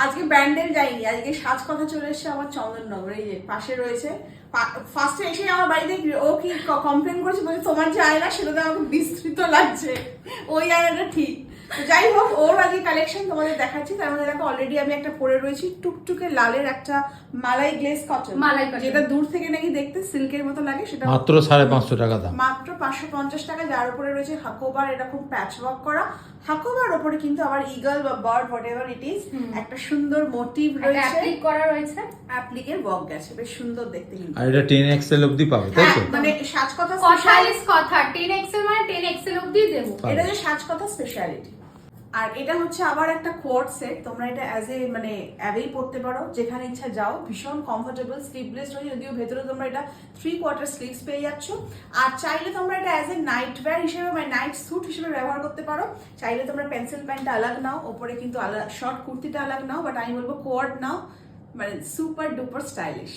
আজকে ব্যান্ডেল যাইনি, আজকে সাজ কথা চলে এসেছে আমার চন্দননগর, এই যে পাশে রয়েছে। ফার্স্টে এসে আমার বাড়িতে ও কি কমপ্লেন করেছে, বলছে তোমার যে আয়না সেটাতে আমাকে বিস্তৃত লাগছে, ওই আয়নাটা ঠিক। তো যাই হোক, ওর আজকে কালেকশন তোমাদের দেখাচ্ছি। তার মধ্যে দেখো অলরেডি আমি একটা পরে রয়েছি টুকটুকে লালের একটা মালাই গ্লেজ কটন, যেটা দূর থেকে নাকি দেখতে সিল্কের মতো লাগে, সেটা মাত্র 550 টাকা দাম, মাত্র 550 টাকা। যার উপরে রয়েছে হাকোবার এরকম প্যাচ ওয়ার্ক করা, হাকোবার উপরে কিন্তু আবার ইগল বা বার্ড হোয়াটএভার ইট ইজ একটা সুন্দর মোটিভ রয়েছে, অ্যাপ্লিক করা রয়েছে, অ্যাপ্লিকের ওয়ার্ক গেছে, বেশ সুন্দর দেখতে কিন্তু। আর এটা 10XL অবধি পাবে, তাই তো? মানে সাজ কথা কথালিস কথা 10XL মানে 10XL অবধি দেবো। এটা যে সাজ কথা স্পেশালিটি। আর এটা হচ্ছে আবার একটা কোট সেট, তোমরা এটা অ্যাজ এ মানে অ্যাবেই পড়তে পারো, যেখানে ইচ্ছা যাও। ভীষণ কমফোর্টেবল, স্লিভলেস রয়েছে, যদিও ভেতরে তোমরা এটা 3/4 স্লিভস পেয়ে যাচ্ছ। আর চাইলে তোমরা এটা অ্যাজ এ নাইট ওয়্যার হিসেবে মানে নাইট স্যুট হিসেবে ব্যবহার করতে পারো। চাইলে তোমরা পেন্সিল প্যান্টটা আলাগ নাও, ওপরে কিন্তু শর্ট কুর্তিটা আলাগ নাও, বাট আমি বলবো কোয়ার্ড নাও, মানে সুপার ডুপার স্টাইলিশ।